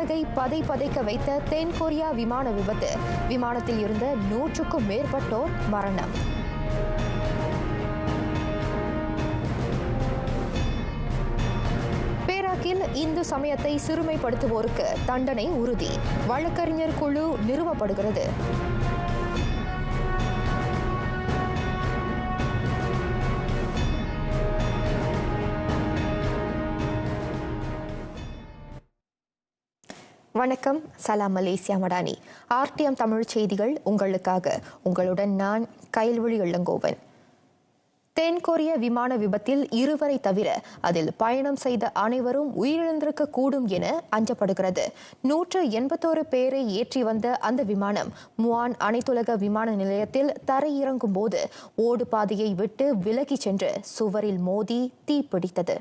உலகை பதைக்க வைத்த தென்கொரியா விமான விபத்து. விமானத்தில் இருந்த 100க்கும் மேற்பட்டோர் மரணம். பேராக்கில் இந்து சமயத்தை சிறுமைப்படுத்துவோருக்கு தண்டனை உறுதி. வழக்கறிஞர் குழு நிறுவப்படுகிறது. வணக்கம். சலாம் மலேசியா மடானி. ஆர்டிஎம் தமிழ் செய்திகள் உங்களுக்காக. உங்களுடன் நான் கயல்விழி இளங்கோவன். தென்கொரிய விமான விபத்தில் 2 வரை தவிர அதில் பயணம் செய்த அனைவரும் உயிரிழந்திருக்க கூடும் என அஞ்சப்படுகிறது. 181 பேரை ஏற்றி வந்த அந்த விமானம் முவான் அனைத்துலக விமான நிலையத்தில் தரையிறங்கும் போது ஓடு பாதையை விட்டு விலகிச் சென்று சுவரில் மோதி தீப்பிடித்தது.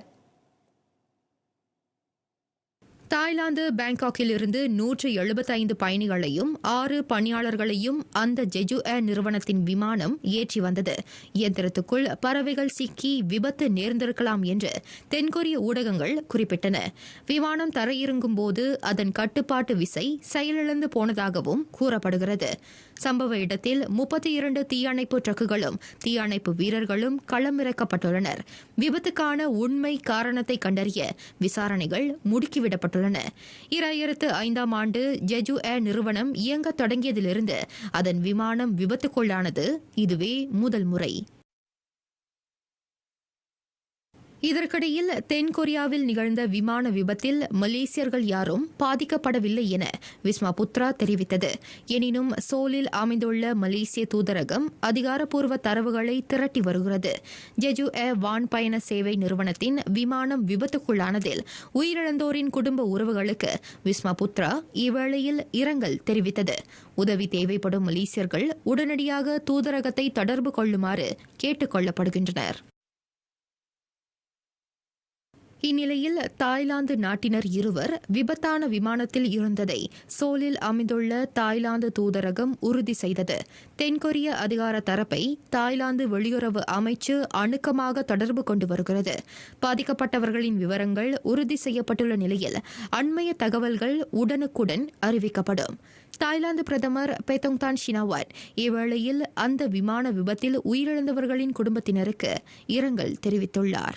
தாய்லாந்து பேங்காக்கில் இருந்து 175 பயணிகளையும் 6 பணியாளர்களையும் அந்த ஜெஜு ஏர் நிறுவனத்தின் விமானம் ஏற்றி வந்தது. இயந்திரத்துக்குள் பறவைகள் சிக்கி விபத்து நேர்ந்திருக்கலாம் என்று தென்கொரிய ஊடகங்கள் குறிப்பிட்டன. விமானம் தரையிறங்கும் போது அதன் கட்டுப்பாட்டு விசை செயலிழந்து போனதாகவும் கூறப்படுகிறது. சம்பவ இடத்தில் 32 தீயணைப்பு ட்ரக்குகளும் தீயணைப்பு வீரர்களும் களமிறக்கப்பட்டுள்ளனர். விபத்துக்கான உண்மை காரணத்தை கண்டறிய விசாரணைகள் முடுக்கிவிடப்பட்டுள்ளன. 2005ஆம் ஆண்டு ஜெஜு ஏர் நிறுவனம் இயங்க தொடங்கியதிலிருந்து அதன் விமானம் விபத்துக்குள்ளானது இதுவே முதல் முறை. இதற்கிடையில் தென்கொரியாவில் நிகழ்ந்த விமான விபத்தில் மலேசியர்கள் யாரும் பாதிக்கப்படவில்லை என விஸ்மா புத்ரா தெரிவித்தது. எனினும் சோலில் அமைந்துள்ள மலேசிய தூதரகம் அதிகாரப்பூர்வ தரவுகளை திரட்டி வருகிறது. ஜெஜு ஏர் வான் பயண சேவை நிறுவனத்தின் விமானம் விபத்துக்குள்ளானதில் உயிரிழந்தோரின் குடும்ப உறவுகளுக்கு விஸ்மா புத்ரா இவ்வேளையில் இரங்கல் தெரிவித்தது. உதவி தேவைப்படும் மலேசியர்கள் உடனடியாக தூதரகத்தை தொடர்பு கொள்ளுமாறு கேட்டுக் கொள்ளப்படுகின்றனர். இந்நிலையில் தாய்லாந்து நாட்டினர் 2 விபத்தான விமானத்தில் இருந்ததை சோலில் அமைந்துள்ள தாய்லாந்து தூதரகம் உறுதி செய்தது. தென்கொரிய அதிகார தரப்பை தாய்லாந்து வெளியுறவு அமைச்சு அணுக்கமாக தொடர்பு கொண்டு வருகிறது. பாதிக்கப்பட்டவர்களின் விவரங்கள் உறுதி செய்யப்பட்டுள்ள நிலையில் அண்மைய தகவல்கள் உடனுக்குடன் அறிவிக்கப்படும். தாய்லாந்து பிரதமர் பெத்தோங்தான் ஷினாவாட் இவ்வேளையில் அந்த விமான விபத்தில் உயிரிழந்தவர்களின் குடும்பத்தினருக்கு இரங்கல் தெரிவித்துள்ளார்.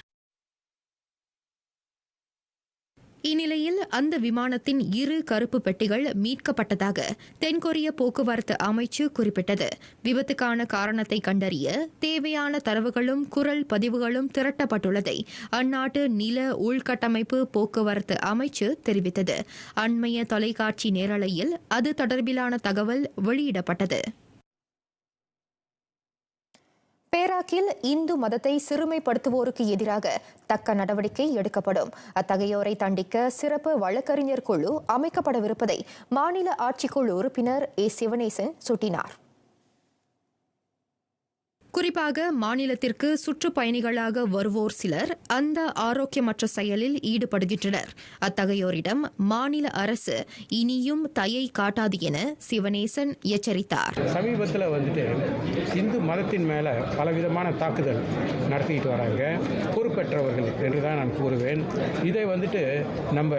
இந்நிலையில் அந்த விமானத்தின் 2 கருப்பு பெட்டிகள் மீட்கப்பட்டதாக தென்கொரிய போக்குவரத்து அமைச்சு குறிப்பிட்டது. விபத்துக்கான காரணத்தை கண்டறிய தேவையான தரவுகளும் குரல் பதிவுகளும் திரட்டப்பட்டுள்ளதை அந்நாட்டு நில உள்கட்டமைப்பு போக்குவரத்து அமைச்சு தெரிவித்தது. அண்மைய தொலைக்காட்சி நேரலையில் அது தொடர்பிலான தகவல் வெளியிடப்பட்டது. பேராக்கில் இந்து மதத்தை சிறுமைப்படுத்துவோருக்கு எதிராக தக்க நடவடிக்கை எடுக்கப்படும். அத்தகையோரை தண்டிக்க சிறப்பு வழக்கறிஞர் குழு அமைக்கப்படவிருப்பதை மாநில ஆட்சிக்குழு உறுப்பினர் ஏ. சிவனேசன் சுட்டினார். குறிப்பாக மாநிலத்திற்கு சுற்றுப்பயணிகளாக வருவோர் சிலர் அந்த ஆரோக்கியமற்ற செயலில் ஈடுபடுகின்றனர். அத்தகையோரிடம் மாநில அரசு இனியும் தயை காட்டாது என சிவனேசன் எச்சரித்தார். சமீபத்தில் இந்து மதத்தின் மேல பலவிதமான தாக்குதல் நடத்திட்டு வராங்க பொறுப்பேற்றவர்கள் என்றுதான் நான் கூறுவேன். இதை நம்ம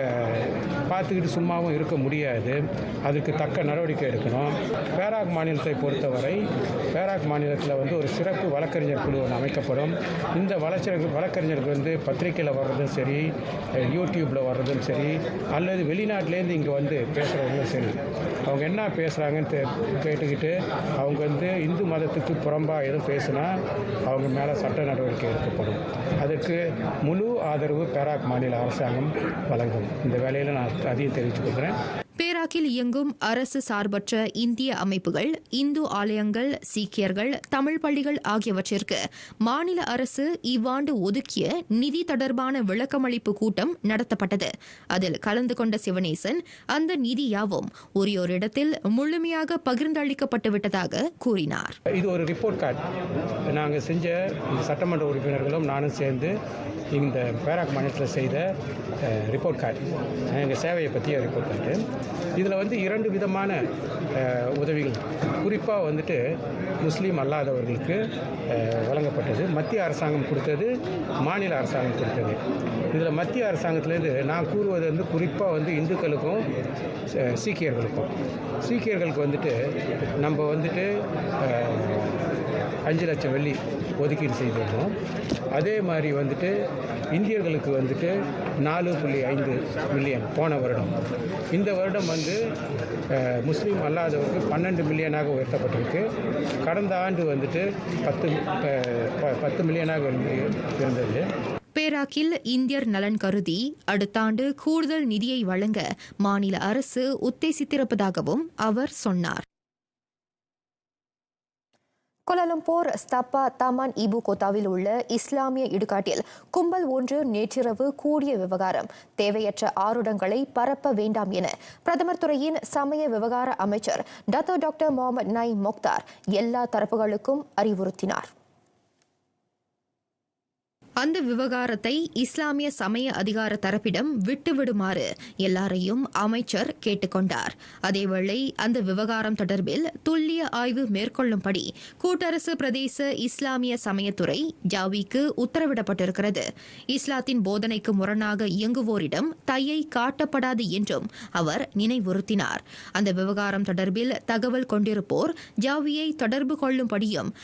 பார்த்துக்கிட்டு சும்மாவும் இருக்க முடியாது. அதுக்கு தக்க நடவடிக்கை எடுக்கணும். பேராக் மாநிலத்தை பொறுத்தவரை பேராக் மாநிலத்தில் ஒரு சிறப்பு வழக்கறிஞர் குழு அமைக்கப்படும். இந்த வழக்கறிஞர்கள் பத்திரிகையில் வர்றதும் சரி, யூடியூப்பில் வர்றதும் சரி, அல்லது வெளிநாட்டிலேருந்து இங்கே பேசுகிறவங்களும் சரி, அவங்க என்ன பேசுகிறாங்கன்னு கேட்டுக்கிட்டு அவங்க இந்து மதத்துக்கு புறம்பாக எதுவும் பேசுனா அவங்க மேலே சட்ட நடவடிக்கை எடுக்கப்படும். அதற்கு முழு ஆதரவு பேராக் மாநில அரசாங்கம் வழங்கும். இந்த வேலையில் நான் அதையும் தெரிவித்துக்கொள்கிறேன். பேராக்கில் இயங்கும் அரசு சார்பற்ற இந்திய அமைப்புகள், இந்து ஆலயங்கள், சீக்கியர்கள், தமிழ் பள்ளிகள் ஆகியவற்றிற்கு மாநில அரசு இவ்வாண்டு ஒதுக்கிய நிதி தொடர்பான விளக்கமளிப்பு கூட்டம் நடத்தப்பட்டது. அதில் கலந்து கொண்ட சிவனேசன் அந்த நிதி யாவும் ஒரிடத்தில் முழுமையாக பகிர்ந்தளிக்கப்பட்டுவிட்டதாக கூறினார். இது ஒரு ரிப்போர்ட் கார்டு. நாங்கள் செஞ்ச சட்டமன்ற உறுப்பினர்களும் நானும் சேர்ந்து இந்த பேராக் மாநிலத்தில் செய்த ரிப்போர்ட் கார்டு, எங்கள் சேவையை பற்றிய ரிப்போர்ட் கார்டு. இதில் 2 விதமான உதவிகள் குறிப்பாக முஸ்லீம் அல்லாதவர்களுக்கு வழங்கப்படும். கொடுக்கப்பட்டது. மத்திய அரசாங்கம் கொடுத்தது, மாநில அரசாங்கம் கொடுத்தது. இதில் மத்திய அரசாங்கத்திலேருந்து நான் கூறுவது வந்து குறிப்பாக வந்து இந்துக்களுக்கும் சீக்கியர்களுக்கு வந்துட்டு நம்ம வந்துட்டு 5 லட்சம் வெள்ளி ஒதுக்கீடு செய்திருந்தோம். அதே மாதிரி வந்துட்டு இந்தியர்களுக்கு வந்துட்டு 4.5 மில்லியன் போன வருடம். இந்த வருடம் வந்து முஸ்லீம் அல்லாதவருக்கு 12 மில்லியனாக உயர்த்தப்பட்டிருக்கு. கடந்த ஆண்டு வந்துட்டு 10 மில்லியனாக இருந்தது. பேராக்கில் இந்தியர் நலன் கருதி அடுத்த ஆண்டு கூடுதல் நிதியை வழங்க மாநில அரசு உத்தேசித்திருப்பதாகவும் அவர் சொன்னார். கோலாலம்பூர் ஸ்தப்பா தமான் இபு கோத்தாவில் உள்ள இஸ்லாமிய இடுகாட்டில் கும்பல் ஒன்று நேற்றிரவு கூடிய விவகாரம் தேவையற்ற ஆருடங்களை பரப்ப வேண்டாம் என பிரதமர் துறையின் சமய விவகார அமைச்சர் டாக்டர் முகமது நயீம் மொக்தார் எல்லா தரப்புகளுக்கும் அறிவுறுத்தினார். அந்த விவகாரத்தை இஸ்லாமிய சமய அதிகார தரப்பிடம் விட்டுவிடுமாறு எல்லாரையும் அமைச்சர் கேட்டுக்கொண்டார். அதேவேளை அந்த விவகாரம் தொடர்பில் துல்லிய ஆய்வு மேற்கொள்ளும்படி கூட்டரசு பிரதேச இஸ்லாமிய சமயத்துறை ஜாவிக்கு உத்தரவிடப்பட்டிருக்கிறது. இஸ்லாத்தின் போதனைக்கு முரணாக இயங்குவோரிடம் தையை காட்டப்படாது என்றும் அவர் நினைவுறுத்தினார். அந்த விவகாரம் தொடர்பில் தகவல் கொண்டிருப்போர் ஜாவியை தொடர்பு கொள்ளும்படியும்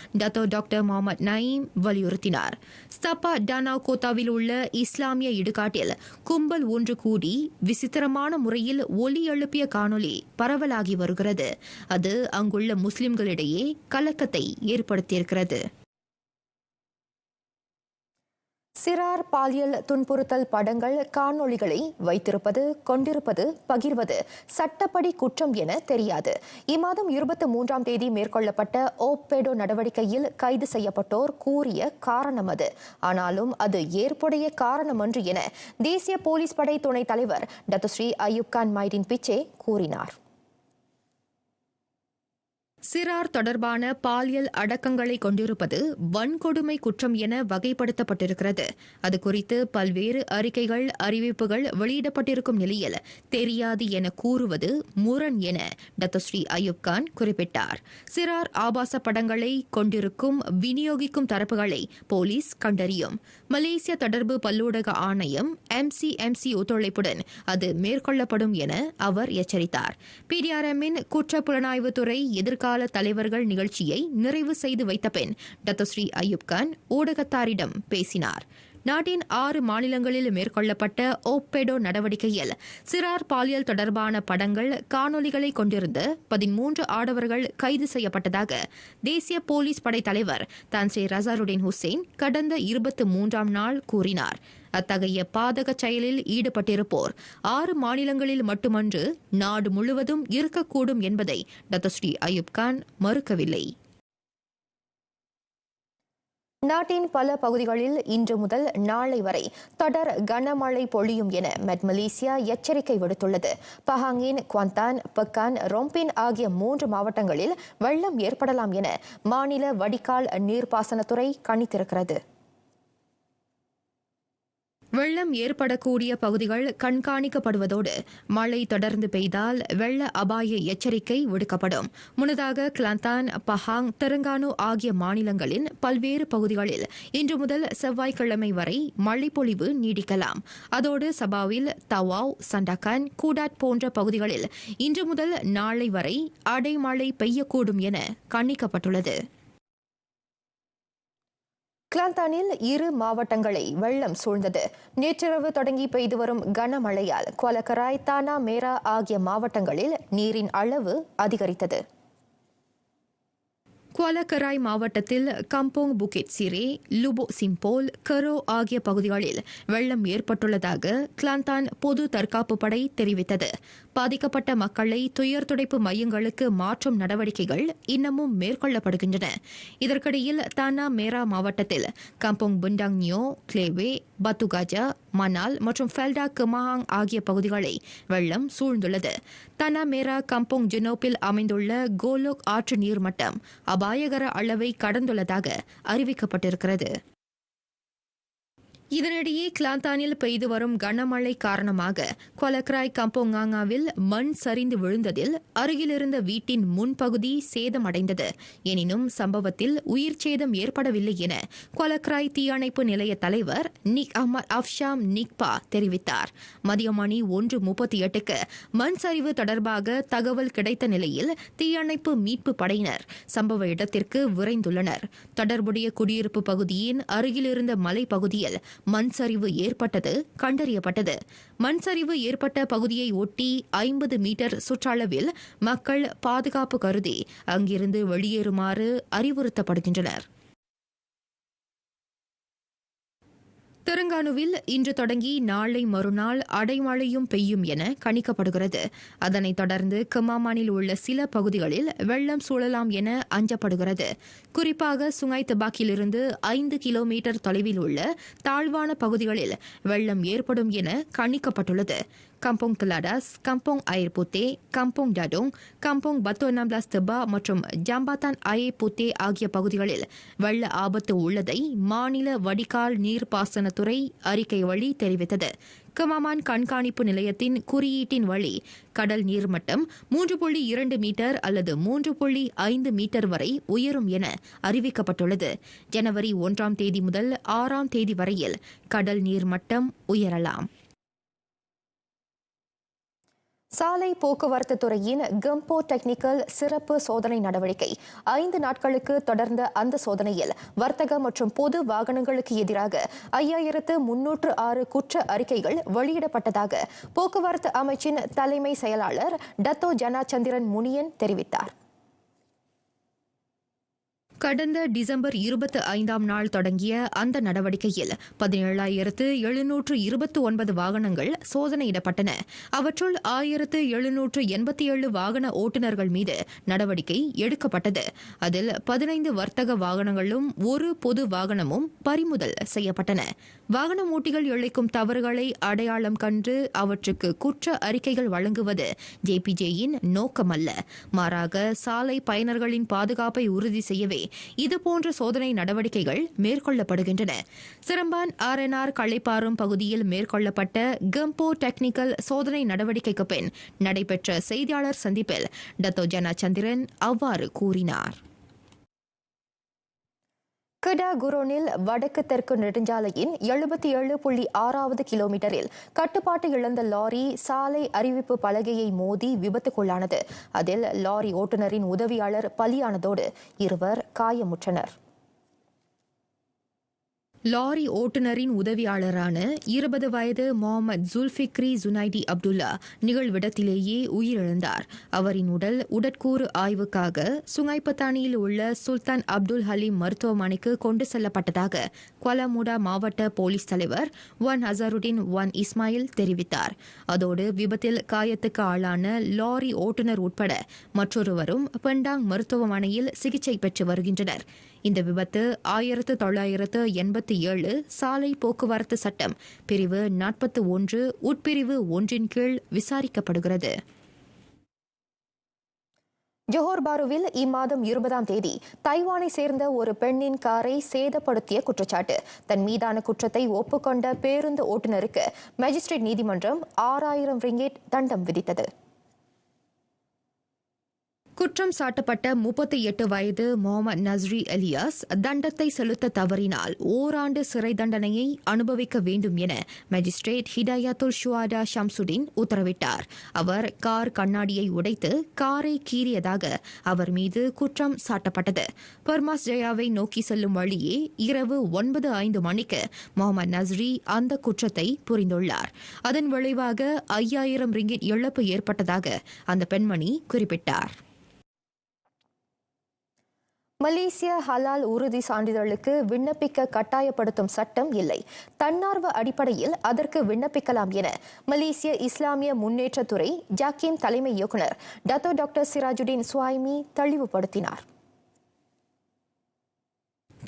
டாக்டர் முகமது நயீம் வலியுறுத்தினார். ஸ்தப்பா டானாவ் கோத்தாவில் உள்ள இஸ்லாமிய இடுகாட்டில் கும்பல் ஒன்று கூடி விசித்திரமான முறையில் ஒலி எழுப்பிய காணொலி பரவலாகி வருகிறது. அது அங்குள்ள முஸ்லிம்களிடையே கலக்கத்தை ஏற்படுத்தியிருக்கிறது. சிறார் பாலியல் துன்புறுத்தல் படங்கள், காணொளிகளை வைத்திருப்பது, கொண்டிருப்பது, பகிர்வது சட்டப்படி குற்றம் என தெரியாது. இம்மாதம் 23ஆம் தேதி மேற்கொள்ளப்பட்ட ஓப்பேடோ நடவடிக்கையில் கைது செய்யப்பட்டோர் கூறிய காரணம் அது. ஆனாலும் அது ஏற்புடைய காரணமன்று என தேசிய போலீஸ் படை துணைத் தலைவர் டத்துஸ்ரீ அயூப் கான் மைடின் பிச்சே கூறினார். சிறார் தொடர்பான பாலியல் அடக்கங்களை கொண்டிருப்பது வன்கொடுமை குற்றம் என வகைப்படுத்தப்பட்டிருக்கிறது. அது குறித்து பல்வேறு அறிக்கைகள், அறிவிப்புகள் வெளியிடப்பட்டிருக்கும் நிலையில் தெரியாது என கூறுவது முரண் என டத்துஸ்ரீ அயூப் கான் குறிப்பிட்டார். சிறார் ஆபாச படங்களை கொண்டிருக்கும், விநியோகிக்கும் தரப்புகளை போலீஸ் கண்டறியும். மலேசிய தொடர்பு பல்லூடக ஆணையம் MCMC ஒத்துழைப்புடன் அது மேற்கொள்ளப்படும் என அவர் எச்சரித்தார். PDRMின் குற்றப்புலனாய்வுத்துறை எதிர்கால தலைவர்கள் நிகழ்ச்சியை நிறைவு செய்து வைத்த பின் டத்துஸ்ரீ அயூப் கான் ஊடகத்தாரிடம் பேசினார். நாட்டின் 6 மாநிலங்களில் மேற்கொள்ளப்பட்ட ஓப்பேடோ நடவடிக்கையில் சிறார் பாலியல் தொடர்பான படங்கள், காணொலிகளை கொண்டிருந்த 13 ஆடவர்கள் கைது செய்யப்பட்டதாக தேசிய போலீஸ் படை தலைவர் தான்சே ரசாருடின் ஹுசேன் கடந்த 23ஆம் நாள் கூறினார். அத்தகைய பாதக செயலில் ஈடுபட்டிருப்போர் 6 மாநிலங்களில் மட்டுமன்று நாடு முழுவதும் இருக்கக்கூடும் என்பதை டத்துஸ்ரீ அயூப் கான் மறுக்கவில்லை. நாட்டின் பல பகுதிகளில் இன்று முதல் நாளை வரை தொடர் கனமழை பொழியும் என மெட் மலேசியா எச்சரிக்கை விடுத்துள்ளது. பஹாங்கின், குவாந்தான், பெக்கான், ரொம்பின் ஆகிய 3 மாவட்டங்களில் வெள்ளம் ஏற்படலாம் என மாநில வடிகால் நீர்ப்பாசனத்துறை கணித்திருக்கிறது. வெள்ளம் ஏற்படக்கூடிய பகுதிகள் கண்காணிக்கப்படுவதோடு மழை தொடர்ந்து பெய்தால் வெள்ள அபாய எச்சரிக்கை விடுக்கப்படும். முன்னதாக கிளாந்தான், பஹாங், தெலங்கானா ஆகிய மாநிலங்களின் பல்வேறு பகுதிகளில் இன்று முதல் செவ்வாய்க்கிழமை வரை மழைப்பொழிவு நீடிக்கலாம். அதோடு சபாவில், தவாவ், சண்டாக்கான், கூடாட் போன்ற பகுதிகளில் இன்று முதல் நாளை வரை அடைமழை பெய்யக்கூடும் என கணிக்கப்பட்டுள்ளது. கிளாந்தானில் 2 மாவட்டங்களை வெள்ளம் சூழ்ந்தது. நேற்றிரவு தொடங்கி பெய்து வரும் கனமழையால் குவலக்கராய், தானா மேரா ஆகிய மாவட்டங்களில் நீரின் அளவு அதிகரித்தது. குவலக்கராய் மாவட்டத்தில் கம்போங், புகேட் சிரே, லுபோ சிம்போல், கரோ ஆகிய பகுதிகளில் வெள்ளம் ஏற்பட்டுள்ளதாக கிளாந்தான் பொது தற்காப்பு படை தெரிவித்தது. பாதிக்கப்பட்ட மக்களை துயர் துடைப்பு மையங்களுக்கு மாற்றும் நடவடிக்கைகள் இன்னமும் மேற்கொள்ளப்படுகின்றன. இதற்கிடையில் தானா மேரா மாவட்டத்தில் கம்போங், புண்டாங் நியோ, கிளேவே, பத்துகாஜா, மனால் மற்றும் ஃபெல்டா கமாங் ஆகிய பகுதிகளை வெள்ளம் சூழ்ந்துள்ளது. தானா மேரா கம்போங் ஜினோப்பில் அமைந்துள்ள கோலோக் ஆற்று நீர்மட்டம் அபாயகர அளவை கடந்துள்ளதாக அறிவிக்கப்பட்டிருக்கிறது. இதனிடையே கிளாந்தானில் பெய்து வரும் கனமழை காரணமாக கொலக்ராய் கம்போங்காங்காவில் மண் சரிந்து விழுந்ததில் அருகிலிருந்த வீட்டின் முன்பகுதி சேதமடைந்தது. எனினும் சம்பவத்தில் உயிர் சேதம் ஏற்படவில்லை என கொலக்ராய் தீயணைப்பு நிலைய தலைவர் நிக் அஹ்மத் அப்ஷாம் நிக்பா தெரிவித்தார். மதியம் மணி 1:38க்கு மண் சரிவு தொடர்பாக தகவல் கிடைத்த நிலையில் தீயணைப்பு மீட்பு படையினர் சம்பவ இடத்திற்கு விரைந்துள்ளனர். தொடர்புடைய குடியிருப்பு பகுதியின் அருகிலிருந்த மலைப்பகுதியில் மண் சரிவு ஏற்பட்டது கண்டறியப்பட்டது. மண் சரிவு ஏற்பட்ட பகுதியை ஒட்டி 50 மீட்டர் சுற்றளவில் மக்கள் பாதுகாப்பு கருதி அங்கிருந்து வெளியேறுமாறு அறிவுறுத்தப்படுகின்றனர். தெலங்கானாவில் இன்று தொடங்கி நாளை மறுநாள் அடைமழையும் பெய்யும் என கணிக்கப்படுகிறது. அதனைத் தொடர்ந்து கமாமானில் உள்ள சில பகுதிகளில் வெள்ளம் சூழலாம் என அஞ்சப்படுகிறது. குறிப்பாக சுங்காய் தபாக்கிலிருந்து 5 கிலோமீட்டர் தொலைவில் உள்ள தாழ்வான பகுதிகளில் வெள்ளம் ஏற்படும் என கணிக்கப்பட்டுள்ளது. கம்போங் கலாடாஸ், கம்போங் அயர் புத்தே, கம்போங் டடோங், கம்போங் பத்தோ 16 தபா மற்றும் ஜம்பாத்தான் அயே புத்தே ஆகிய பகுதிகளில் வெள்ள ஆபத்து உள்ளதை மாநில வடிகால் நீர்ப்பாசனத்துறை அறிக்கை வழி தெரிவித்தது. கமாமான் கண்காணிப்பு நிலையத்தின் குறியீட்டின் வழி கடல் நீர்மட்டம் 3.2 மீட்டர் அல்லது 3.5 மீட்டர் வரை உயரும் என அறிவிக்கப்பட்டுள்ளது. ஜனவரி 1ஆம் தேதி முதல் 6ஆம் தேதி வரையில் கடல் நீர்மட்டம் உயரலாம். சாலை போக்குவரத்து துறையின் கம்போ டெக்னிக்கல் சிறப்பு சோதனை நடவடிக்கை 5 நாட்களுக்கு தொடர்ந்த அந்த சோதனையில் வர்த்தக மற்றும் பொது வாகனங்களுக்கு எதிராக 5306 குற்ற அறிக்கைகள் வெளியிடப்பட்டதாக போக்குவரத்து அமைச்சின் தலைமை செயலாளர் டத்தோ ஜனா சந்திரன் முனியன் தெரிவித்தார். கடந்த டிசம்பர் 25ஆம் நாள் தொடங்கிய அந்த நடவடிக்கையில் 17,729 வாகனங்கள் சோதனையிடப்பட்டன. அவற்றுள் 1787 வாகன ஓட்டுநர்கள் மீது நடவடிக்கை எடுக்கப்பட்டது. அதில் 15 வர்த்தக வாகனங்களும் ஒரு பொது வாகனமும் பறிமுதல் செய்யப்பட்டன. வாகன ஓட்டிகள் இழைக்கும் தவறுகளை அடையாளம் கண்டு அவற்றுக்கு குற்ற அறிக்கைகள் வழங்குவது ஜேபிஜேயின் நோக்கமல்ல. மாறாக சாலை பயனர்களின் பாதுகாப்பை உறுதி செய்யவே இதுபோன்ற சோதனை நடவடிக்கைகள் மேற்கொள்ளப்படுகின்றன. சிரம்பான் ஆர்என்ஆர் களைப்பாறும் பகுதியில் மேற்கொள்ளப்பட்ட கம்போ டெக்னிக்கல் சோதனை நடவடிக்கைக்கு பின் நடைபெற்ற செய்தியாளர் சந்திப்பில் டத்தோ ஜனா சந்திரன் அவ்வாறு கூறினார். கடா குரோனில் வடக்கு தெற்கு நெடுஞ்சாலையின் 77.6வது கிலோமீட்டரில் கட்டுப்பாட்டு இழந்த லாரி சாலை அறிவிப்பு பலகையை மோதி விபத்துக்குள்ளானது. அதில் லாரி ஓட்டுநரின் உதவியாளர் பலியானதோடு 2 காயமுற்றனர். லாரி ஓட்டுநரின் உதவியாளரான 20 வயது முகமது ஜுல்ஃபிக்ரி ஜுனைடி அப்துல்லா நிகழ்விடத்திலேயே உயிரிழந்தார். அவரின் உடல் உடற்கூறு ஆய்வுக்காக சுங்காய்பத்தானியில் உள்ள சுல்தான் அப்துல் ஹலீம் மருத்துவமனைக்கு கொண்டு செல்லப்பட்டதாக குவாலமுடா மாவட்ட போலீஸ் தலைவர் ஒன் அசருடின் ஒன் இஸ்மாயில் தெரிவித்தார். அதோடு விபத்தில் காயத்துக்கு ஆளான லாரி ஓட்டுநர் உட்பட மற்றொருவரும் பெண்டாங் மருத்துவமனையில் சிகிச்சை பெற்று வருகின்றனர். இந்த விபத்து 1987 சாலை போக்குவரத்து சட்டம் பிரிவு 41 உட்பிரிவு 1 கீழ் விசாரிக்கப்படுகிறது. ஜோஹர் பாருவில் இம்மாதம் 20ஆம் தேதி தைவானை சேர்ந்த ஒரு பெண்ணின் காரை சேதப்படுத்திய குற்றச்சாட்டு. தன் மீதான குற்றத்தை ஒப்புக்கொண்ட பேருந்து ஓட்டுநருக்கு மேஜிஸ்ட்ரேட் நீதிமன்றம் 6000 ரிங்கேட் தண்டம் விதித்தது. குற்றம் சாட்டப்பட்ட 38 வயது முகமது நஸ்ரி எலியாஸ் தண்டத்தை செலுத்த தவறினால் ஓராண்டு சிறை தண்டனையை அனுபவிக்க வேண்டும் என மேஜிஸ்ட்ரேட் ஹிடாயத்துல் ஷுவாடா ஷம்சுடின் உத்தரவிட்டார். அவர் கார் கண்ணாடியை உடைத்து காரை கீறியதாக அவர் மீது குற்றம் சாட்டப்பட்டது. பர்மாஸ் ஜயாவை நோக்கி செல்லும் வழியே இரவு 9:05 மணிக்கு முகமது நஸ்ரி அந்த குற்றத்தை புரிந்துள்ளார். அதன் விளைவாக 5000 ரிங்கிட் இழப்பு ஏற்பட்டதாக அந்த பெண்மணி குறிப்பிட்டார். மலேசிய ஹலால் உறுதி சான்றிதழுக்கு விண்ணப்பிக்க கட்டாயப்படுத்தும் சட்டம் இல்லை. தன்னார்வ அடிப்படையில் அதற்கு விண்ணப்பிக்கலாம் என மலேசிய இஸ்லாமிய முன்னேற்றத்துறை ஜாக்கிம் தலைமை இயக்குநர் டத்தோ டாக்டர் சிராஜுடின் சுவாய்மி தெளிவுபடுத்தினார்.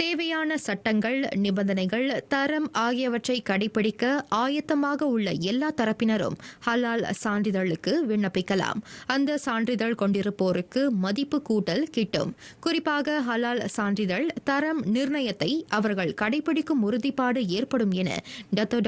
தேவையான சட்டங்கள், நிபந்தனைகள், தரம் ஆகியவற்றை கடைபிடிக்க ஆயத்தமாக உள்ள எல்லா தரப்பினரும் ஹலால் சான்றிதழுக்கு விண்ணப்பிக்கலாம். அந்த சான்றிதழ் கொண்டிருப்போருக்கு மதிப்பு கூட்டல் கிட்டும். குறிப்பாக ஹலால் சான்றிதழ் தரம் நிர்ணயத்தை அவர்கள் கடைபிடிக்கும் உறுதிப்பாடு ஏற்படும் என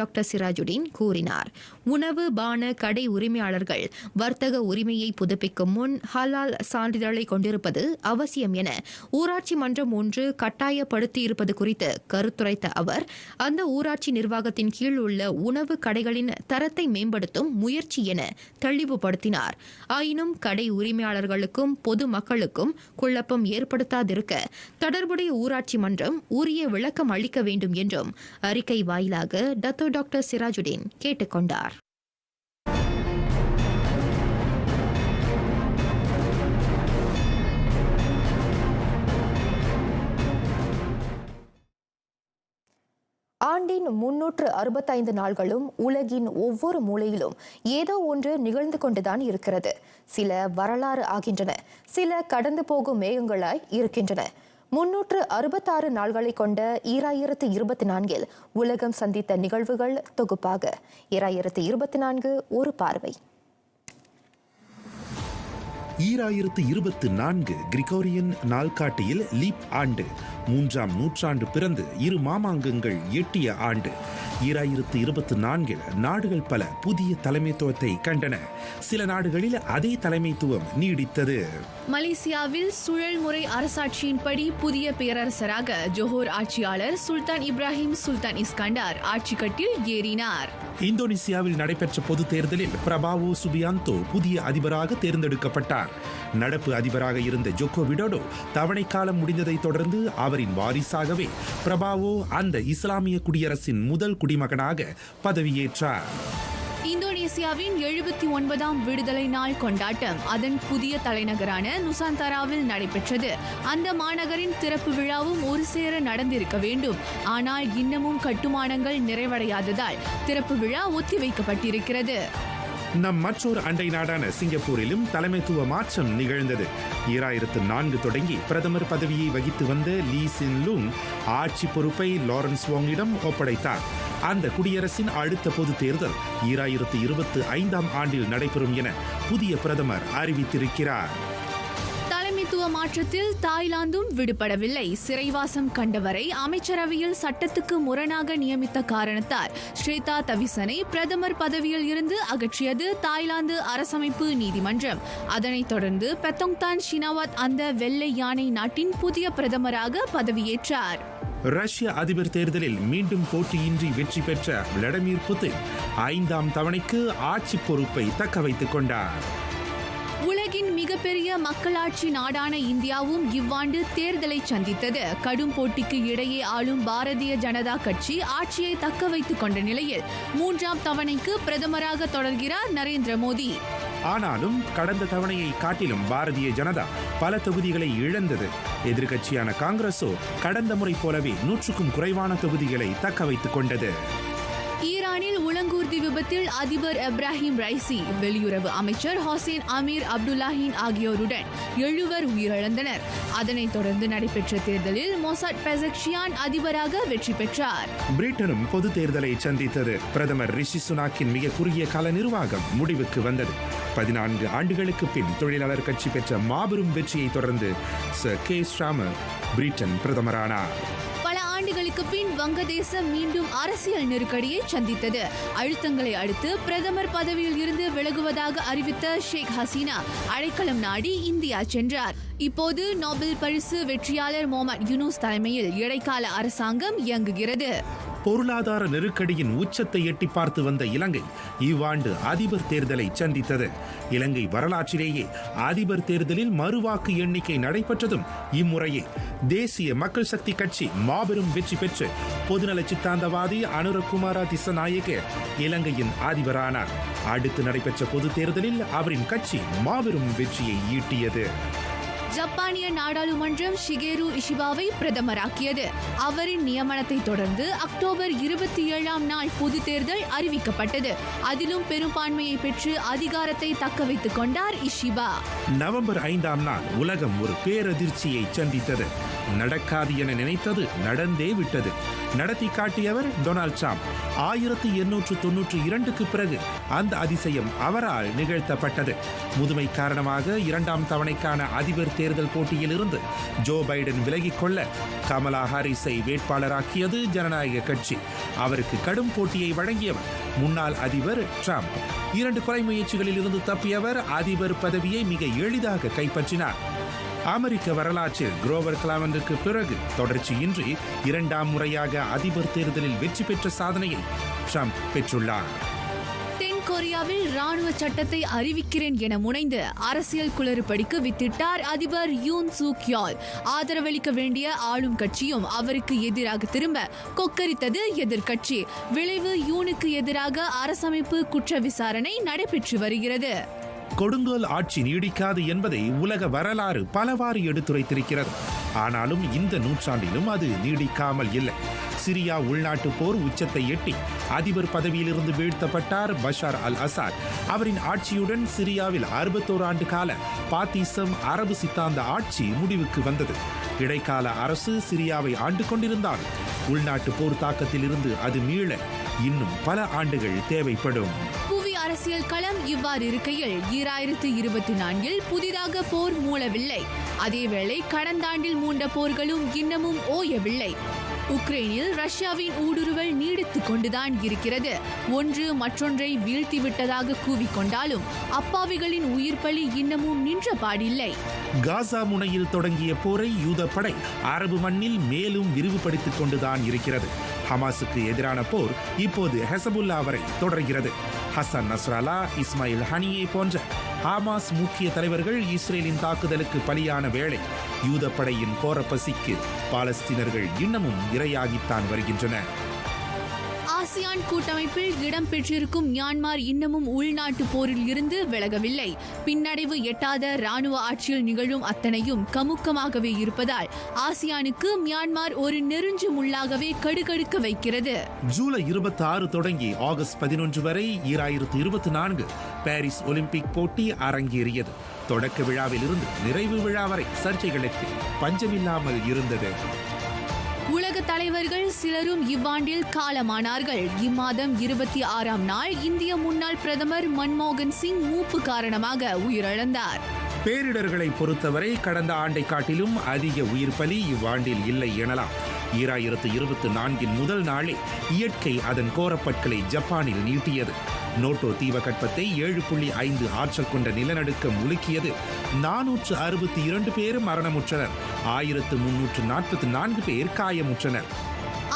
டாக்டர் சிராஜுடீன் கூறினார். உணவு பான கடை உரிமையாளர்கள் வர்த்தக உரிமையை புதுப்பிக்கும் முன் ஹலால் சான்றிதழை கொண்டிருப்பது அவசியம் என ஊராட்சி மன்றம் ஒன்று கட்டாயப்படுத்தியிருப்பது குறித்து கருத்துரைத்த அவர், அந்த ஊராட்சி நிர்வாகத்தின் கீழ் உள்ள உணவு கடைகளின் தரத்தை மேம்படுத்தும் முயற்சி என தெளிவுபடுத்தினார். ஆயினும் கடை உரிமையாளர்களுக்கும் பொதுமக்களுக்கும் குழப்பம் ஏற்படுத்தாதிருக்க தொடர்புடைய ஊராட்சி மன்றம் உரிய விளக்கம் அளிக்க வேண்டும் என்றும் அறிக்கை வாயிலாக டாக்டர் சிராஜுடீன் கேட்டுக் கொண்டார். ஆண்டின் 365 நாள்களும் உலகின் ஒவ்வொரு மூலையிலும் ஏதோ ஒன்று நிகழ்ந்து கொண்டுதான் இருக்கிறது. சில வரலாறு ஆகின்றன, சில கடந்து போகும் மேகங்களாய் இருக்கின்றன. 366 நாள்களை கொண்ட 2024 உலகம் சந்தித்த நிகழ்வுகள் தொகுப்பாக 2024 ஒரு பார்வை. 2024 கிரிகோரியன் நாள்காட்டியில் லீப் ஆண்டு, 3ஆம் நூற்றாண்டு பிறந்து 2 மாமாங்கங்கள் எட்டிய ஆண்டு. 2024 நாடுகள் பல புதிய தலைமைத்துவத்தை கண்டன. சில நாடுகளில் அதே தலைமைத்துவம் நீடித்தது. மலேசியாவில் சுழல் முறை அரசாட்சியின்படி புதிய பேரரசராக ஜோஹர் ஆட்சியாளர் சுல்தான் இப்ராஹிம் சுல்தான் இஸ்கண்டார் ஆட்சி கட்டில் ஏறினார். இந்தோனேசியாவில் நடைபெற்ற பொது தேர்தலில் பிரபாவோ சுபியாந்தோ புதிய அதிபராக தேர்ந்தெடுக்கப்பட்டார். நடப்பு அதிபராக இருந்த ஜோகோ விடோடோ தவணை காலம் முடிந்ததை தொடர்ந்து அவரின் வாரிசாகவே பிரபாவோ அந்த இஸ்லாமிய குடியரசின் முதல் குடிமகனாக பதவியேற்றார். இந்தோனேசியாவின் 79ஆம் விடுதலை நாள் கொண்டாட்டம் அதன் புதிய தலைநகரான நுசாந்தராவில் நடைபெற்றது. அந்த மாநகரின் திறப்பு விழாவும் ஒரு சேர நடந்திருக்க வேண்டும். ஆனால் இன்னமும் கட்டுமானங்கள் நிறைவடையாததால் திறப்பு விழா ஒத்திவைக்கப்பட்டிருக்கிறது. நம் மற்றொரு அண்டை நாடான சிங்கப்பூரிலும் தலைமைத்துவ மாற்றம் நிகழ்ந்தது. 2004 தொடங்கி பிரதமர் பதவியை வகித்து வந்த லீ சின் லூங் ஆட்சி பொறுப்பை லாரன்ஸ் வாங்கிடம் ஒப்படைத்தார். அந்த குடியரசின் அடுத்த பொது தேர்தல் 2025ஆம் ஆண்டில் நடைபெறும் என புதிய பிரதமர் அறிவித்திருக்கிறார். தலைமைத்துவ மாற்றத்தில் தாய்லாந்தும் விடுபடவில்லை. சிறைவாசம் கண்டவரை அமைச்சரவையில் சட்டத்துக்கு முரணாக நியமித்த காரணத்தால் ஸ்ரேதா தவிசனை பிரதமர் பதவியில் இருந்து அகற்றியது தாய்லாந்து அரசமைப்பு நீதிமன்றம். அதனைத் தொடர்ந்து பெத்தோங்தான் ஷினாவத் அந்த வெள்ளை யானை நாட்டின் புதிய பிரதமராக பதவியேற்றார். ரஷ்ய அதிபர் தேர்தலில் மீண்டும் போட்டியின்றி வெற்றி பெற்ற விளாடிமிர் புதின் 5ஆம் தவணைக்கு ஆட்சி பொறுப்பை தக்க வைத்துக் கொண்டார். உலகின் மிகப்பெரிய மக்களாட்சி நாடான இந்தியாவும் இவ்வாண்டு தேர்தலை சந்தித்தது. கடும் போட்டிக்கு இடையே ஆளும் பாரதிய ஜனதா கட்சி ஆட்சியை தக்க வைத்துக் கொண்ட நிலையில் 3ஆம் தவணைக்கு பிரதமராக தொடர்கிறார் நரேந்திர மோடி. ஆனாலும் கடந்த தவணையை காட்டிலும் பாரதிய ஜனதா பல தொகுதிகளை இழந்தது. எதிர்க்கட்சியான காங்கிரசோ கடந்த முறை போலவே 100க்கும் குறைவான தொகுதிகளை தக்க வைத்துக் கொண்டது. ஈரானில் உலங்கூர்தி விபத்தில் அதிபர் இப்ராஹிம் ரைசி, வெளியுறவு அமைச்சர் ஹொசைன் அமீர் அப்துல்லாஹின் ஆகியோருடன் 7 உயிரிழந்தனர். அதனைத் தொடர்ந்து நடைபெற்ற தேர்தலில் மொசாட் பெசக்ஷியான் அதிபராக வெற்றி பெற்றார். பிரிட்டனும் பொது தேர்தலை சந்தித்தது. பிரதமர் ரிஷி சுனாக்கின் மிக குறுகிய கால நிர்வாகம் முடிவுக்கு வந்தது. 14 ஆண்டுகளுக்கு பின் தொழிலாளர் கட்சி பெற்ற மாபெரும் வெற்றியை தொடர்ந்து சர் கே ஸ்டார்மர் பிரிட்டன் பிரதமரானார். ஆண்டுகளுக்கு பின் வங்கதேசம் மீண்டும் அரசியல் நெருக்கடியை சந்தித்தது. அழுத்தங்களை அடுத்து பிரதமர் பதவியில் இருந்து விலகுவதாக அறிவித்த ஷேக் ஹசீனா அடைக்கலம் நாடி இந்தியா சென்றார். இப்போது நோபல் பரிசு வெற்றியாளர் முகமது யூனுஸ் தலைமையில் இடைக்கால அரசாங்கம் இயங்குகிறது. பொருளாதார நெருக்கடியின் உச்சத்தை எட்டி பார்த்து வந்த இலங்கை இவ்வாண்டு அதிபர் தேர்தலை சந்தித்தது. இலங்கை வரலாற்றிலேயே அதிபர் தேர்தலில் மறுவாக்கு எண்ணிக்கை நடைபெற்றதும் இம்முறையே. தேசிய மக்கள் சக்தி கட்சி மாபெரும் வெற்றி பெற்று பொதுநல சித்தாந்தவாதி அனுரகுமார திசநாயக்க இலங்கையின் அதிபரானார். அடுத்து நடைபெற்ற பொது தேர்தலில் அவரின் கட்சி மாபெரும் வெற்றியை ஈட்டியது. ஜப்பானிய நாடாளுமன்றம் ஷிகேரு இஷிபாவை பிரதமராக்கியது. அவரின் நியமனத்தை தொடர்ந்து அக்டோபர் 27ஆம் நாள் பொது தேர்தல் அறிவிக்கப்பட்டது. அதிலும் பெரும்பான்மையை பெற்று அதிகாரத்தை தக்க வைத்துக் கொண்டார் இஷிபா. நவம்பர் 5ஆம் நாள் உலகம் ஒரு பேரதிர்ச்சியை சந்தித்தது. நடக்காது என நினைத்தது நடந்தே விட்டது. நடத்தி காட்டியவர் டொனால்ட் ட்ரம்ப். 1892க்கு பிறகு அந்த அதிசயம் அவரால் நிகழ்த்தப்பட்டது. முதுமை காரணமாக 2ஆம் தவணைக்கான அதிபர் தேர்தல் போட்டியில் இருந்து ஜோ பைடன் விலகிக் கொள்ள கமலா ஹாரிஸை வேட்பாளராக்கியது ஜனநாயக கட்சி. அவருக்கு கடும் போட்டியை வழங்கியவர் முன்னாள் அதிபர் ட்ரம்ப். 2 கொலை முயற்சிகளில் இருந்து தப்பியவர் அதிபர் பதவியை மிக எளிதாக கைப்பற்றினார். அமெரிக்க வரலாற்றில் குரோவர் கிளமெண்டுக்கு பிறகு தொடர்ச்சியின்றி 2ஆம் முறையாக அதிபர் தேர்தலில் வெற்றி பெற்ற சாதனையை ட்ரம்ப் பெற்றுள்ளார். தென்கொரியாவில் ராணுவ சட்டத்தை அறிவிக்கிறேன் என முனைந்து அரசியல் குளறுபடிக்கு வித்திட்டார் அதிபர் யூன் சூக் யோல். ஆதரவளிக்க வேண்டிய ஆளும் கட்சியும் அவருக்கு எதிராக திரும்ப கொக்கரித்தது எதிர்க்கட்சி. விளைவு யூனுக்கு எதிராக அரசமைப்பு குற்ற விசாரணை நடைபெற்று வருகிறது. கொடுங்கோல் ஆட்சி நீடிக்காது என்பதை உலக வரலாறு பலவாறு எடுத்துரைத்திருக்கிறது. ஆனாலும் இந்த நூற்றாண்டிலும் அது நீடிக்காமல் இல்லை. சிரியா உள்நாட்டு போர் உச்சத்தை எட்டி அதிபர் பதவியிலிருந்து வீழ்த்தப்பட்டார் பஷார் அல் அசாத். அவரின் ஆட்சியுடன் சிரியாவில் 61 ஆண்டு கால பாத்தீசம் அரபு சித்தாந்த ஆட்சி முடிவுக்கு வந்தது. இடைக்கால அரசு சிரியாவை ஆண்டு கொண்டிருந்தால் உள்நாட்டு போர் தாக்கத்தில் இருந்து அது மீள இன்னும் பல ஆண்டுகள் தேவைப்படும். அரசியல் களம் இவ்வாறு இருக்கையில் 2024 புதிதாக போர் மூளவில்லை. அதேவேளை கடந்த ஆண்டில் மூண்ட போர்களும் இன்னமும் ஓயவில்லை. உக்ரைனில் ரஷ்யாவின் ஊடுருவல் நீடித்துக் கொண்டுதான் இருக்கிறது. ஒன்று மற்றொன்றை வீழ்த்திவிட்டதாக கூவிக்கொண்டாலும் அப்பாவிகளின் உயிர் பலி இன்னமும் நின்ற பாடில்லை. காசா முனையில் தொடங்கிய போரை யூதப்படை அரபு மண்ணில் மேலும் விரிவுபடுத்திக் கொண்டுதான் இருக்கிறது. ஹமாஸுக்கு எதிரான போர் இப்போது ஹெசபுல்லா வரை தொடர்கிறது. ஹசன் நஸ்ரல்லா, இஸ்மாயில் ஹனியே போன்ற ஹமாஸ் முக்கிய தலைவர்கள் இஸ்ரேலின் தாக்குதலுக்கு பலியான வேளை யூதப்படையின் கோரப்பசிக்கு பாலஸ்தீனர்கள் இன்னமும் இரையாகித்தான் வருகின்றனர். ஆசியான் கூட்டமைப்பில் இடம்பெற்றிருக்கும் மியான்மர் இன்னமும் உள்நாட்டு போரில் இருந்து விலகவில்லை. பின்னடைவு எட்டாத ராணுவ ஆட்சியில் நிகழும் அத்தனையும் கமுக்கமாகவே இருப்பதால் ஆசியானுக்கு மியான்மர் ஒரு நெருஞ்சு முள்ளாகவே கடுகடுக்க வைக்கிறது. ஜூலை 26 தொடங்கி ஆகஸ்ட் 11 வரை 2024 பாரிஸ் ஒலிம்பிக் போட்டி அரங்கேறியது. தொடக்க விழாவில் இருந்து நிறைவு விழா வரை சர்ச்சைகளுக்கு பஞ்சமில்லாமல் இருந்தது. உலக தலைவர்கள் சிலரும் இவ்வாண்டில் காலமானார்கள். இம்மாதம் 26ஆம் நாள் இந்திய முன்னாள் பிரதமர் மன்மோகன் சிங் மூப்பு காரணமாக உயிரிழந்தார். பேரிடர்களை பொறுத்தவரை கடந்த ஆண்டை காட்டிலும் அதிக உயிர் பலி இவ்வாண்டில் இல்லை எனலாம். 2024 முதல் நாளே இயற்கை அதன் கோரப்பற்களை ஜப்பானில் நீட்டியது. நோட்டோ தீபகற்பத்தை 7.5 ஆற்றல் கொண்ட நிலநடுக்கம் உலுக்கியது. 462 பேர் மரணமுற்றனர். 1344 பேர் காயமுற்றனர்.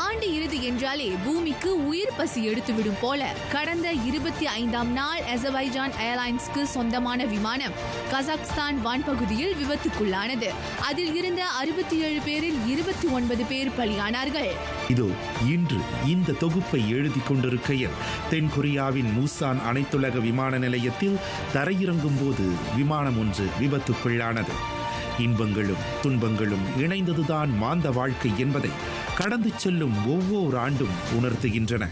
ஆண்டு இறுதி என்றாலே பூமிக்கு உயிர் பசி எடுத்துவிடும் போல கடந்த 25ஆம் நாள் அசர்பைஜான் ஏர்லைன்ஸ்க்கு சொந்தமான விமானம் கசாக்ஸ்தான் வான்பகுதியில் விபத்துக்குள்ளானது. அதில் இருந்த 67 பேரில் 29 பேர் பலியானார்கள். இதோ இன்று இந்த தொகுப்பை எழுதி கொண்டிருக்கையில் தென்கொரியாவின் மூசான் அனைத்துலக விமான நிலையத்தில் தரையிறங்கும் போது விமானம் ஒன்று விபத்துக்குள்ளானது. இன்பங்களும் துன்பங்களும் இணைந்ததுதான் மாந்த வாழ்க்கை என்பதை கடந்து செல்லும் ஒவ்வொரு ஆண்டும் உணர்த்துகின்றன.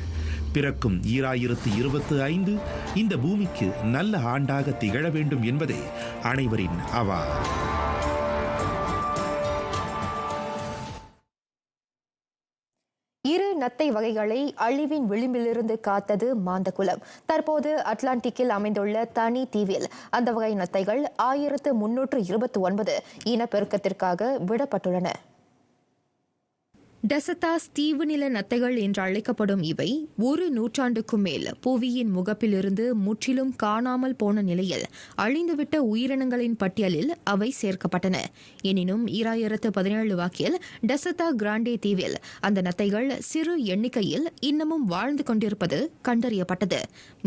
பிறக்கும் 2025 இந்த பூமிக்கு நல்ல ஆண்டாக திகழ வேண்டும் என்பதே அனைவரின் அவா. இரு நத்தை வகைகளை அழிவின் விளிம்பிலிருந்து காத்தது மாந்தகுலம். தற்போது அட்லாண்டிக்கில் அமைந்துள்ள தனி தீவில் அந்த வகை நத்தைகள் 1329 இனப்பெருக்கத்திற்காக விடப்பட்டுள்ளன. டெசதாஸ் தீவுநில நத்தைகள் என்று அழைக்கப்படும் இவை 1 நூற்றாண்டுக்கும் மேல் புவியின் முகப்பிலிருந்து முற்றிலும் காணாமல் போன நிலையில் அழிந்துவிட்ட உயிரினங்களின் பட்டியலில் அவை சேர்க்கப்பட்டன. எனினும் 2017 வாக்கில் டெசதா கிராண்டே தீவில் அந்த நத்தைகள் சிறு எண்ணிக்கையில் இன்னமும் வாழ்ந்து கொண்டிருப்பது கண்டறியப்பட்டது.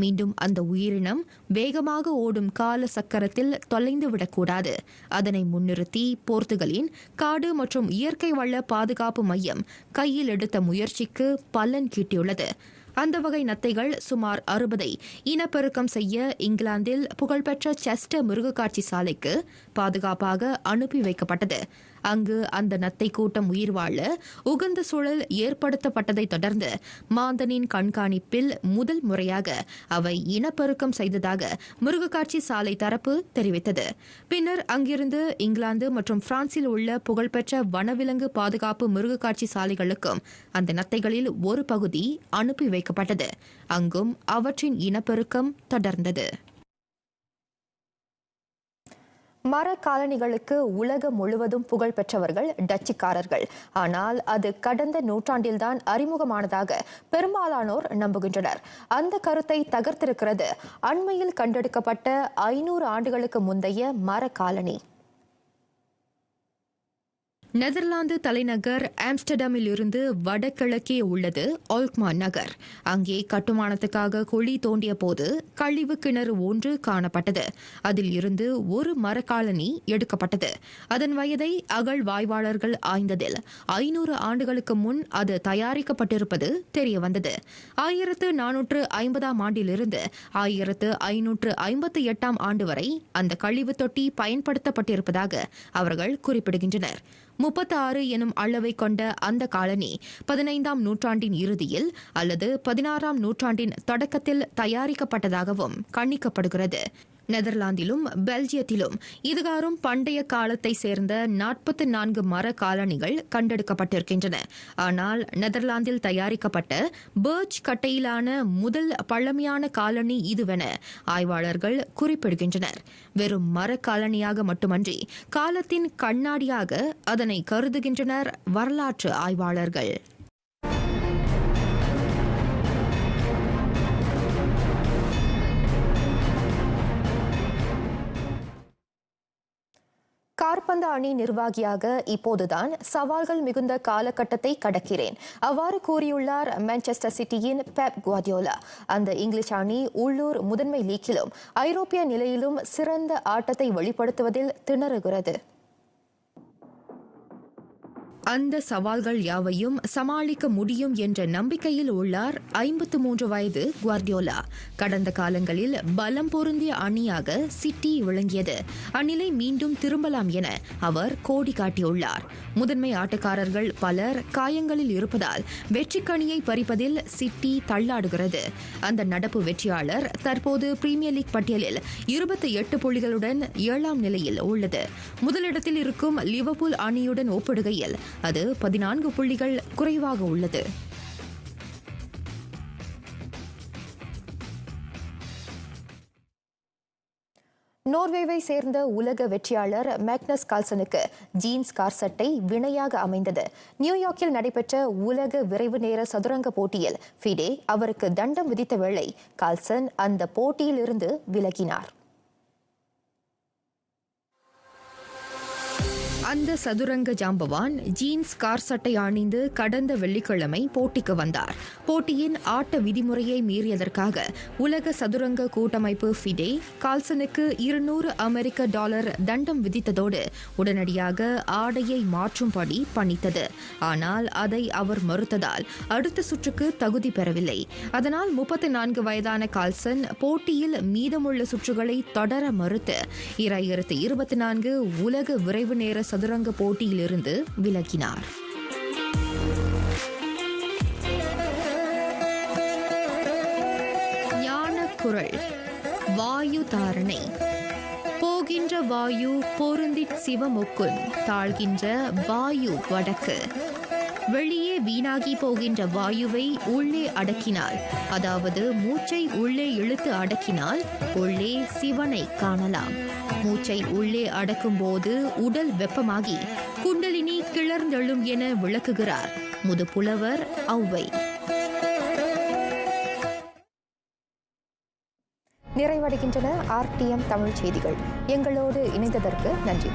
மீண்டும் அந்த உயிரினம் வேகமாக ஓடும் கால சக்கரத்தில் தொலைந்துவிடக்கூடாது. அதனை முன்னிறுத்தி போர்த்துகலின் காடு மற்றும் இயற்கை வள பாதுகாப்பு மையம் கையில் எடுத்த முயற்சிக்கு பலன் கிட்டியுள்ளது. அந்த வகை நத்தைகள் சுமார் 60 இனப்பெருக்கம் செய்ய இங்கிலாந்தில் புகழ்பெற்ற செஸ்டர் மிருகக்காட்சி சாலைக்கு பாதுகாப்பாக அனுப்பி வைக்கப்பட்டது. அங்கு அந்த நத்தை கூட்டம் உயிர் வாழ உகந்த சூழல் ஏற்படுத்தப்பட்டதை தொடர்ந்து மாந்தனின் கண்காணிப்பில் முதல் முறையாக அவை இனப்பெருக்கம் செய்ததாக மிருகக்காட்சி சாலை தரப்பு தெரிவித்தது. பின்னர் அங்கிருந்து இங்கிலாந்து மற்றும் பிரான்சில் உள்ள புகழ்பெற்ற வனவிலங்கு பாதுகாப்பு மிருகக்காட்சி சாலைகளுக்கும் அந்த நத்தைகளில் ஒரு பகுதி அனுப்பி வைக்கப்பட்டது. அங்கும் அவற்றின் இனப்பெருக்கம் தொடர்ந்தது. மர காலனிகளுக்கு உலகம் முழுவதும் புகழ் பெற்றவர்கள் டச்சுக்காரர்கள். ஆனால் அது கடந்த நூற்றாண்டில்தான் அறிமுகமானதாக பெரும்பாலானோர் நம்புகின்றனர். அந்த கருத்தை தகர்த்திருக்கிறது அண்மையில் கண்டெடுக்கப்பட்ட 500 ஆண்டுகளுக்கு முந்தைய மர காலனி. நெதர்லாந்து தலைநகர் ஆம்ஸ்டர்டாமில் இருந்து வடகிழக்கே உள்ளது ஆல்க்மார் நகர். அங்கே கட்டுமானத்துக்காக குழி தோண்டிய போது கழிவு கிணறு ஒன்று காணப்பட்டது. அதில் இருந்து ஒரு மரக்காலனி எடுக்கப்பட்டது. அதன் வயதை அகழ்வாய்வாளர்கள் ஆய்ந்ததில் 500 ஆண்டுகளுக்கு முன் அது தயாரிக்கப்பட்டிருப்பது தெரியவந்தது. 1450ஆம் ஆண்டிலிருந்து 1558ஆம் ஆண்டு வரை அந்த கழிவு தொட்டி பயன்படுத்தப்பட்டிருப்பதாக அவர்கள் குறிப்பிடுகின்றனர். 36 எனும் அளவை கொண்ட அந்த காலனி 15ஆம் நூற்றாண்டின் இறுதியில் அல்லது 16ஆம் நூற்றாண்டின் தொடக்கத்தில் தயாரிக்கப்பட்டதாகவும் கணிக்கப்படுகிறது. நெதர்லாந்திலும் பெல்ஜியத்திலும் இதுகாரும் பண்டைய காலத்தை சேர்ந்த 44 மர காலனிகள் கண்டெடுக்கப்பட்டிருக்கின்றன. ஆனால் நெதர்லாந்தில் தயாரிக்கப்பட்ட பர்ச் கட்டையிலான முதல் பழமையான காலனி இதுவென ஆய்வாளர்கள் குறிப்பிடுகின்றனர். வெறும் மர காலனியாக மட்டுமன்றி காலத்தின் கண்ணாடியாக அதனை கருதுகின்றனர் வரலாற்று ஆய்வாளர்கள். காற்பந்து அணி நிர்வாகியாக இப்போதுதான் சவால்கள் மிகுந்த காலகட்டத்தை கடக்கிறேன். அவ்வாறு கூறியுள்ளார் மான்செஸ்டர் சிட்டியின் பெப் குவார்டியோலா. அந்த இங்கிலீஷ் அணி உள்ளூர் முதன்மை லீக்கிலும் ஐரோப்பிய நிலையிலும் சிறந்த ஆட்டத்தை வெளிப்படுத்துவதில் திணறுகிறது. அந்த சவால்கள் யாவையும் சமாளிக்க முடியும் என்ற நம்பிக்கையில் உள்ளார் 53 வயது குவார்டியோலா. கடந்த காலங்களில் பலம் பொருந்திய அணியாக சிட்டி விளங்கியது. அந்நிலை மீண்டும் திரும்பலாம் என அவர் கோடி காட்டியுள்ளார். முதன்மை ஆட்டக்காரர்கள் பலர் காயங்களில் இருப்பதால் வெற்றிக்கணியை பறிப்பதில் சிட்டி தள்ளாடுகிறது. அந்த நடப்பு வெற்றியாளர் தற்போது பிரீமியர் லீக் பட்டியலில் 28 புள்ளிகளுடன் 7ஆம் நிலையில் உள்ளது. முதலிடத்தில் இருக்கும் லிவர்பூல் அணியுடன் ஒப்பிடுகையில் அது 14 புள்ளிகள் குறைவாக உள்ளது. நோர்வேவை சேர்ந்த உலக வெற்றியாளர் மேக்னஸ் கால்சனுக்கு ஜீன்ஸ் கார் சட்டை வினையாக அமைந்தது. நியூயார்க்கில் நடைபெற்ற உலக விரைவு நேர சதுரங்க போட்டியில் ஃபிடே அவருக்கு தண்டம் விதித்த வேளை கால்சன் அந்த போட்டியில் இருந்து விலகினார். அந்த சதுரங்க ஜாம்பவான் ஜீன்ஸ் கார் சட்டை அணிந்து கடந்த வெள்ளிக்கிழமை போட்டிக்கு வந்தார். போட்டியின் ஆட்ட விதிமுறையை மீறியதற்காக உலக சதுரங்க கூட்டமைப்பு ஃபிடே கால்சனுக்கு $200 தண்டம் விதித்ததோடு உடனடியாக ஆடையை மாற்றும்படி பணித்தது. ஆனால் அதை அவர் மறுத்ததால் அடுத்த சுற்றுக்கு தகுதி பெறவில்லை. அதனால் 34 வயதான கால்சன் போட்டியில் மீதமுள்ள சுற்றுகளை தொடர மறுத்து 2024 உலக விரைவு நேர சதுரங்க போட்டியிலிருந்து விலகினார். ஞானக்குரல் வாயு தாரணை. போகின்ற வாயு பொருந்திற் சிவமொக்குன் தாழ்கின்ற வாயு வடக்கு. வெளியே வீணாகி போகின்ற வாயுவை உள்ளே அடக்கினால், அதாவது மூச்சை உள்ளே இழுத்து அடக்கினால் உள்ளே சிவனை காணலாம். மூச்சை உள்ளே அடக்கும்போது உடல் வெப்பமாகி குண்டலினி கிளர்ந்தெழும் என விளக்குகிறார் முதுப்புலவர் ஔவை. நிறைவடைகின்றன RTM தமிழ் செய்திகள். எங்களோடு இணைந்ததற்கு நன்றி.